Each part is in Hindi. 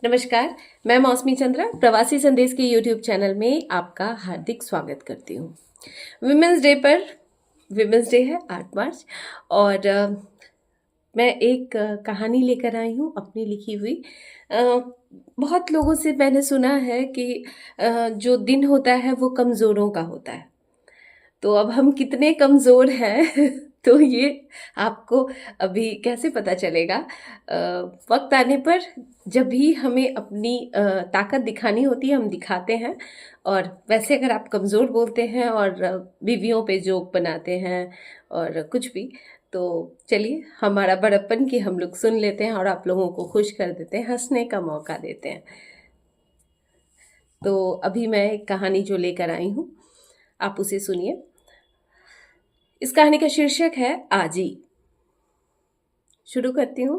नमस्कार। मैं मौसमी चंद्रा प्रवासी संदेश के यूट्यूब चैनल में आपका हार्दिक स्वागत करती हूँ। विमेंस डे है 8 मार्च और मैं एक कहानी लेकर आई हूँ अपनी लिखी हुई। बहुत लोगों से मैंने सुना है कि जो दिन होता है वो कमज़ोरों का होता है। तो अब हम कितने कमज़ोर हैं तो ये आपको अभी कैसे पता चलेगा? वक्त आने पर जब भी हमें अपनी ताकत दिखानी होती है हम दिखाते हैं। और वैसे अगर आप कमज़ोर बोलते हैं और बीवियों पे जोक बनाते हैं और कुछ भी, तो चलिए हमारा बड़प्पन की हम लोग सुन लेते हैं और आप लोगों को खुश कर देते हैं, हंसने का मौका देते हैं। तो अभी मैं एक कहानी जो लेकर आई हूँ आप उसे सुनिए। इस कहानी का शीर्षक है आजी। शुरू करती हूँ।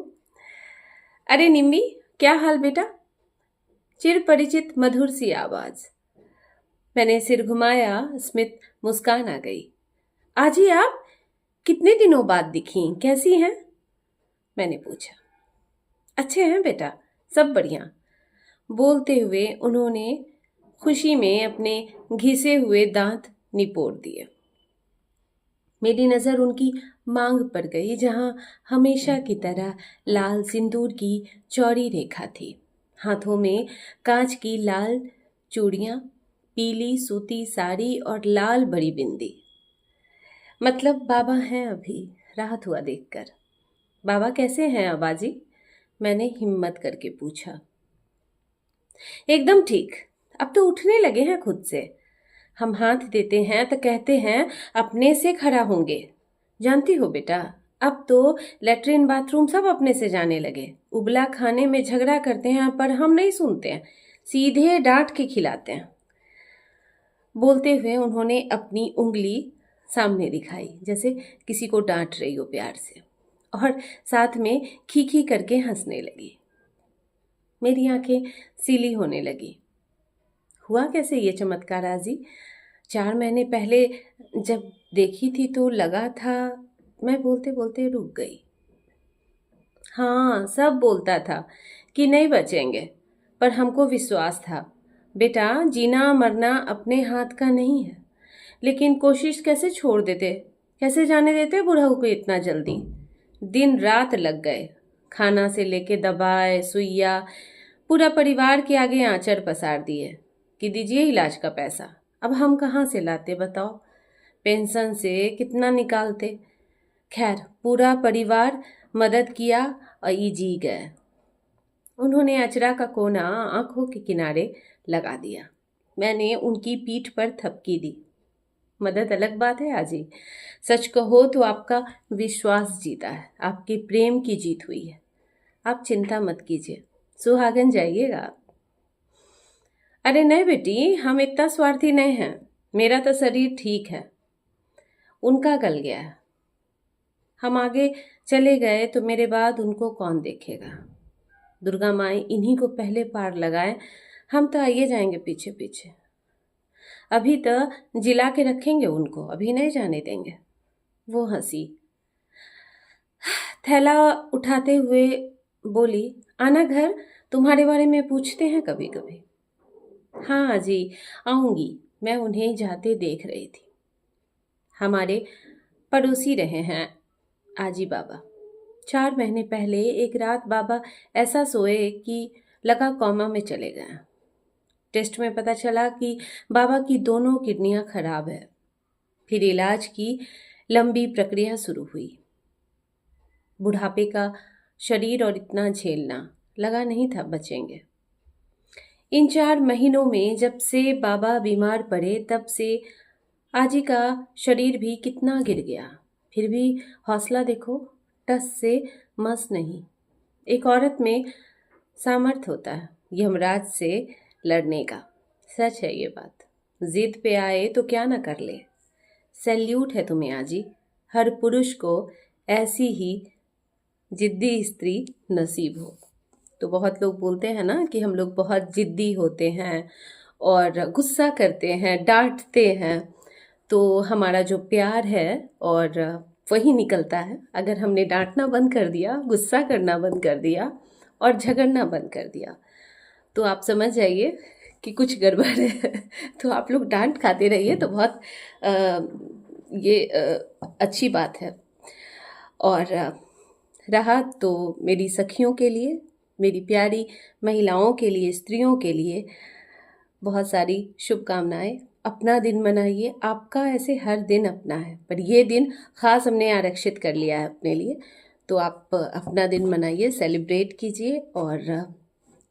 अरे निम्मी, क्या हाल बेटा? चिर परिचित मधुर सी आवाज। मैंने सिर घुमाया, स्मित मुस्कान आ गई। आजी आप कितने दिनों बाद दिखी, कैसी हैं? मैंने पूछा। अच्छे हैं बेटा, सब बढ़िया। बोलते हुए उन्होंने खुशी में अपने घिसे हुए दांत निपोड़ दिए। मेरी नज़र उनकी मांग पर गई, जहां हमेशा की तरह लाल सिंदूर की चौड़ी रेखा थी। हाथों में कांच की लाल चूड़ियां, पीली सूती साड़ी और लाल बड़ी बिंदी। मतलब बाबा हैं अभी, राहत हुआ देखकर। बाबा कैसे हैं अबाजी? मैंने हिम्मत करके पूछा। एकदम ठीक, अब तो उठने लगे हैं खुद से। हम हाथ देते हैं तो कहते हैं अपने से खड़ा होंगे। जानती हो बेटा, अब तो लेटरिन बाथरूम सब अपने से जाने लगे। उबला खाने में झगड़ा करते हैं पर हम नहीं सुनते हैं, सीधे डांट के खिलाते हैं। बोलते हुए उन्होंने अपनी उंगली सामने दिखाई, जैसे किसी को डांट रही हो प्यार से, और साथ में खी करके हंसने लगी। मेरी आंखें सीली होने लगी। हुआ कैसे ये चमत्कार आजी? 4 महीने पहले जब देखी थी तो लगा था। मैं बोलते बोलते रुक गई। हाँ, सब बोलता था कि नहीं बचेंगे, पर हमको विश्वास था। बेटा, जीना मरना अपने हाथ का नहीं है, लेकिन कोशिश कैसे छोड़ देते, कैसे जाने देते बुढ़ऊ को इतना जल्दी। दिन रात लग गए, खाना से लेके दवाई सुइया, पूरा परिवार के आगे आंचर पसार दिए कि दीजिए इलाज का पैसा। अब हम कहाँ से लाते बताओ? पेंशन से कितना निकालते? खैर, पूरा परिवार मदद किया और ये जी गए। उन्होंने अचरा का कोना आंखों के किनारे लगा दिया। मैंने उनकी पीठ पर थपकी दी। मदद अलग बात है आजी। सच कहो तो आपका विश्वास जीता है, आपके प्रेम की जीत हुई है। आप चिंता मत कीजिए, सुहागन जाइएगा। अरे नहीं बेटी, हम इतना स्वार्थी नहीं हैं। मेरा तो शरीर ठीक है, उनका गल गया है। हम आगे चले गए तो मेरे बाद उनको कौन देखेगा? दुर्गा माई इन्हीं को पहले पार लगाए, हम तो आइए जाएंगे पीछे पीछे। अभी तो जिला के रखेंगे उनको, अभी नहीं जाने देंगे। वो हंसी। थैला उठाते हुए बोली, आना घर, तुम्हारे बारे में पूछते हैं कभी कभी। हाँ जी, आऊंगी। मैं उन्हें जाते देख रही थी। हमारे पड़ोसी रहे हैं आजी बाबा। 4 महीने पहले एक रात बाबा ऐसा सोए कि लगा कोमा में चले गए। टेस्ट में पता चला कि बाबा की दोनों किडनियां खराब है। फिर इलाज की लंबी प्रक्रिया शुरू हुई। बुढ़ापे का शरीर और इतना झेलना, लगा नहीं था बचेंगे। इन 4 महीनों में जब से बाबा बीमार पड़े तब से आजी का शरीर भी कितना गिर गया। फिर भी हौसला देखो, टस से मस नहीं। एक औरत में सामर्थ्य होता है यमराज से लड़ने का। सच है ये बात। जिद पे आए तो क्या ना कर ले। सैल्यूट है तुम्हें आजी। हर पुरुष को ऐसी ही जिद्दी स्त्री नसीब हो। तो बहुत लोग बोलते हैं ना कि हम लोग बहुत जिद्दी होते हैं और गुस्सा करते हैं, डांटते हैं, तो हमारा जो प्यार है और वही निकलता है। अगर हमने डांटना बंद कर दिया, गुस्सा करना बंद कर दिया और झगड़ना बंद कर दिया, तो आप समझ जाइए कि कुछ गड़बड़ है। तो आप लोग डांट खाते रहिए तो बहुत ये अच्छी बात है। और रहा तो मेरी सखियों के लिए, मेरी प्यारी महिलाओं के लिए, स्त्रियों के लिए बहुत सारी शुभकामनाएं। अपना दिन मनाइए, आपका ऐसे हर दिन अपना है, पर ये दिन ख़ास हमने आरक्षित कर लिया है अपने लिए। तो आप अपना दिन मनाइए, सेलिब्रेट कीजिए और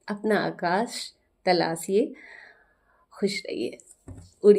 अपना आकाश तलाशिए, खुश रहिए। उड़िए।